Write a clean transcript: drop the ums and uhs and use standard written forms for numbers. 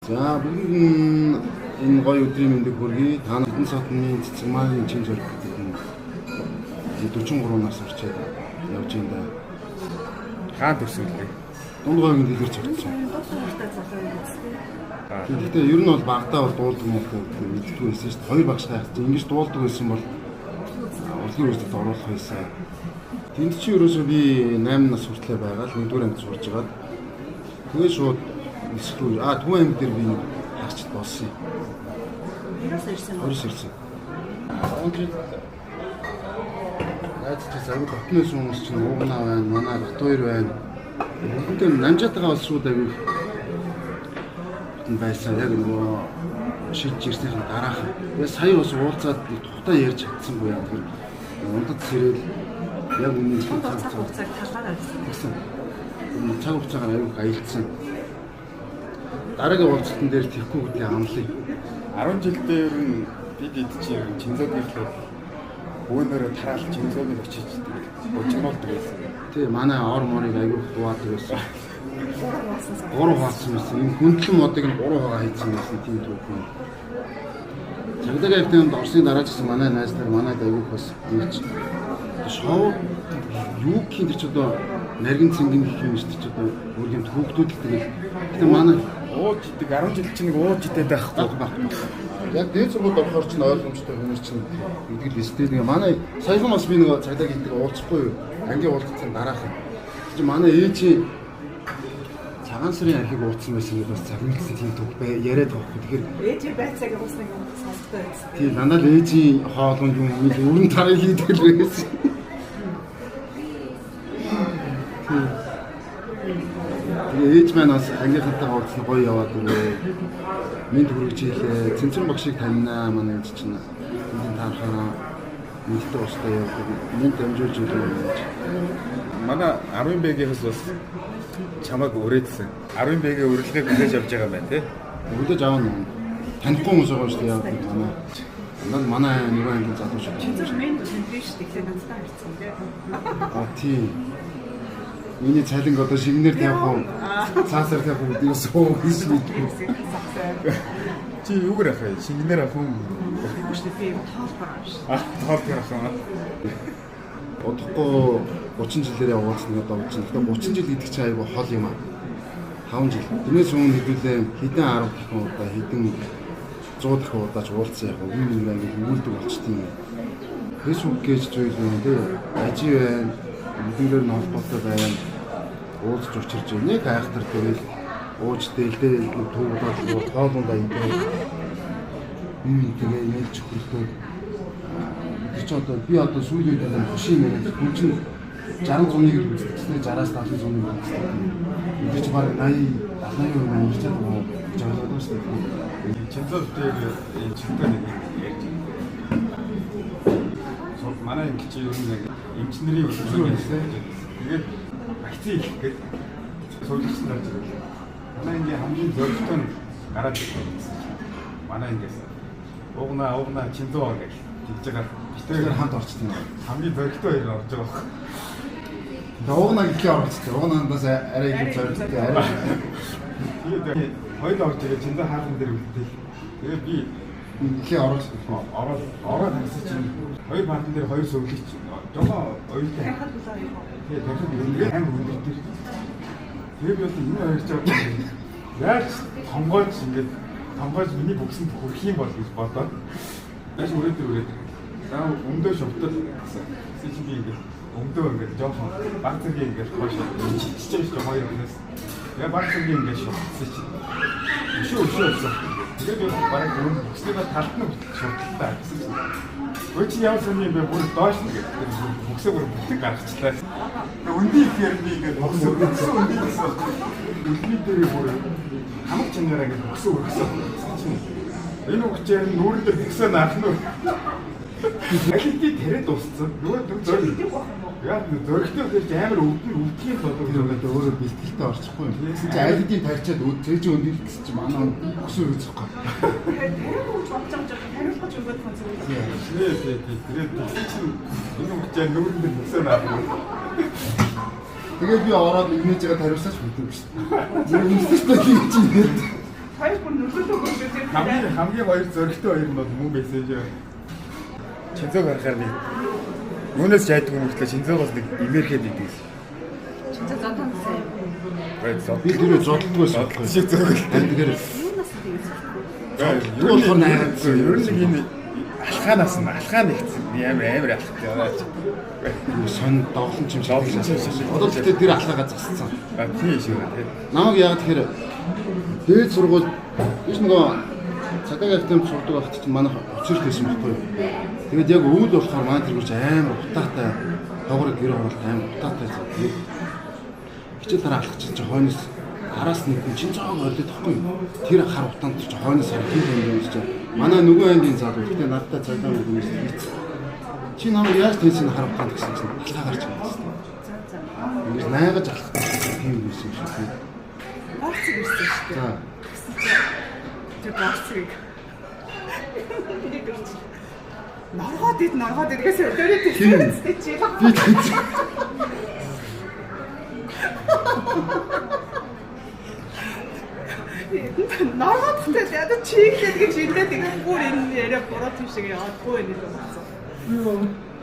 За бүгд энэ гоё өдрийн мэндийг хүргэе. Та бүхэн сотны цэцэг маань чинь зориг гэдэг нь 43 нас орчоод явж байна. Хаан төсөөллөө. Дунд гойгийн дэлгэрч өгсөн. Гэхдээ ер нь бол багтаа бол дуулдаг юм уу мэддгүй байсан шүү дээ. Хоёр багш хайх. Ингэж дуулдаг байсан бол урлагийн үйлдэлд оруулах байсан. Тэнд чи ерөөсөө би 8 нас хүртлээр байгаа л 1-р ангид сурж байгаа. Тэгээ шууд эсвэл Түмэн аймаг дээр би харчд болсон юм. Орос ирсэн. Найз чи загвар дотноос хүмүүс чинь уугнаа байна, манай бат хоёр байна. Бүгдээ намжаатайгаа бол шууд аягүй байсан. Яг нөгөө шийдж ирсэнийхэн дараахан. Тэгээ сая бас уулзаад тухтаа ярьж чадсангүй яа. Тэр ундад сэрэл яг үнэн цаг хугацааг талаар авсан. Цаг хугацаагаар аягүй аялцсан. Дараагийн уулзалтан дээр тэрхүү хөдөлгөөний амлыг 10 жил дээр нь бид чинь Чинзогийн бөөнөрө тараал Чинзогийн очиж божимолдог байсан. Тий, манай ор морыг аягүй хуваадаг байсан. 3 хаалцсан байсан. Энэ хүндлэн модыг нь 3 хагаа хийсэн байсан тийм түүхэн. Цагдаагийн хэвтэнд Орсын дараа гэсэн манай найз нар манайд аягүй бас ийч шоу юу гэх юм ч одоо нарийн цэнгийн гэх юм шүү дээ. Одоо өөр юм хүүхдүүд л тэгэл. Гэтэ манай ууж идэг 10 жил чинь нэг ууж идэх байхгүй. Яг дээд сургуульд орохоор чинь ойлгомжтой хүмүүс чинь идэгэл өстэй. Тэгээ манай саяхан бас би нэг цагдаагийн хэлдэг уулзахгүй юу? Ангийн уулзсан дараахан. Чи манай ээжийн цагаан сарын архийг уулзсан байсан гэдэг бас цагнэлсэн тийм төг яриад байхгүй. Тэгэхээр ээжийн байцааг уусныг сонсдог байсан. Тийм дандаа л ээжийн хоолнд юм өрн тарыг хийдэг л байсан. Тэгээ ээж маань бас ангийнхантайгаа уулзсан гоё яваад өгөө. Минь хүргэж ийлээ. Цэнцэн багшийг таньнаа манай ээж чинь. Энд таархаа нэгтэй устдаа явдаг. Минь дамжуулж өгөө. Манай 10 бэгээс бас чамайг өрөөдсөн. 10 бэгээ урилгыг хүлээж авч байгаа юм байна тий. Хүлээж авна. Танихгүй хүмүүс байгаа шүү дээ яг манай нэг ангийн залуу шүү. Чинзэр мен тэнтэш тэгэхээр надтай харцсан тий. Тийм. Миний цалинг одоо шигнэр тавих уу? Цаасаар тавих уу? Дээс уу гэж мэдгүй. Чи юугаар авах вэ? Шигнэр авах уу? Би тоолбор авш. Тоолбор авах юм. Одохгүй 30 жилээр явуулсан одоо бодсон. Гэхдээ 30 жил гэдэг чинь айгүй хол юм аа. 5 жил. Тэрнээс өмнө хэдүүлээ хэдэн 10 дахин удаа хэдэн 100 дахин удаач уулзсан яг үн ингээд үүлдэг болчтой юм. Facebook гэж зүйл юм тий. Ажи байна. Эдгээр нь холбоотой байна. Уулзч учирч нэг айхтар тэгэл ууж дээлдээ төвөдөө тоолондоо идэх. Тэгээ яаж хөлтөө. Тэр ч одоо би одоо сүүлийн үед хөшийн нэг хүн чинь 60 зууныг үзчихсэн 60-аас 70 зууныг үзчихсэн. Тэр ч баг 80 70% амьдчаад байгаа гэж ойлгоод шүү дээ. Чинзогийн энэ чигтэй нэг ярьж байна. Манай юм чи ер нь эмчнэрийн хөдөлгөөн хийсэн. Тэгээд вакцин хийх гээд суулгачсан даа. Манай ингийн хамгийн зоригтой нь гараад ирсэн. Манай ингээс уугнаа Чинзоо гэж хэлж байгаа. Битээр хамт орчсон юм. Хамгийн зоригтой хоёр орж байгаа. Уугнаа гэхээ орчихсон. Уугнаандаас арай их зоригтой арай. Тэгээд хоёул орж байгаа Чинзоо хаалган дээр үлдээл. Тэгээд би ихээ ороод харсан чинь хоёр баатан дээр хоёр сөвлөгч жоо оюутай. Тэгээд дахиад ингээд хам хүндэлдэг. Тэгээд би энэ хоёр ч яаж тонгойж миний бүгсэнд хүрэх юм бол гэж бодоод яаж өрөөд за өмдөө шовтол гэсэн. Чи би ингээд өмдөө ингээд жоохон баг зэрэг ингээд хоош чичиж байгаа хоёр өнөөс. Яг баг зэрэг ингээд шовтсон чи. Өшөө. Тэгээд би бараг бүгсээ талд нь шовтолтой гэсэн чинь. Өө чи явсан юм бэ бүр доош нь гэдэг. Бүгсээ бүр бүтэн гаргачлаа. Өндөй ихээр би ингээд бүгсээ өндөй гэсэн. Үлний дээр бүр хамаг чанараа ингээд бүгсээ өргөсөн. Энэ үгчээр нүүрэн дээр бүгсээ наах нь. Ахилти тэрэд дууссан. Нөгөө зориг. Яг зоригтой гэж амар өвдгийн болов гэдэг өөрөө бэлтгэлтэй орчихгүй юм. Тэгсэн чинь айлдын тарьчаад тэр чинь өндөр гэсэн чинь манай өсөө үзэхгүй. Тэрүүж бодож хариулах гэж өгөх юм зүйл. Тэгээд чинь энэ үгчээр нүүрэн дээр бүгсээ наах нь. Тэгээд би ороод имижгээ тариулсаач мэдээгүй шүү дээ. Зөв үнэхээр тийм Хоёр бүр нүгэлөө гүйж хамгийн хоёр зөрөгтэй хоёр нь бол мөн байсан шүү. Чинзөөг харахаар нэг юунаас жайдаг юм гэхлээр чинзөөгөөс нэг имерхэд идэв. 진짜 짠짠했어요. Би тэрөө зодтолгүй шатлах. Шиг зөөгөл. Тэгэхээр юунаас тэгэж юу болохоор найгаад ер нь энэ алхаан нэгцэн амар алхах яваач. сон довлон чим шиг. Довлон чим шиг. Одоо тэгтээ тэр алхаагаа засцсан. Тийм шүү дээ. Намайг яг тэгэхээр дээд сургууль биш нөгөө цагаагийн актемд сурдаг байхад чинь манай учирт байсан байхгүй юу. Тэгээд яг өвөл болохоор манай тэр гүрч амар утаатай хогрог гэр оролт амар утаатай зүйл. Хичээл дараа алхаж чинь хойноос араас нэг хүн чин цааг ордод тахгүй юу. Тэр хар утаанд чинь хойноос хар хин юм чинь манай нөгөө ангийн залуу гэхдээ надтай цагдаа хүмүүс хийц. Чи намайг яаж тийсэн хар утаанд гэсэн чинь алхаа гарч байгаа юм. Ингэж найгаж алхах юм байсан юм шиг. Барц ирсэн шүү дээ. За. Тэр барцыг. Норгоод идээс өдөрөө тийсэн чи. Би тийч. Норгоод тэгтээ ядаа чиглээд гэж инээд бүр энэ яриа бороо тийм шиг явахгүй байх юм байна.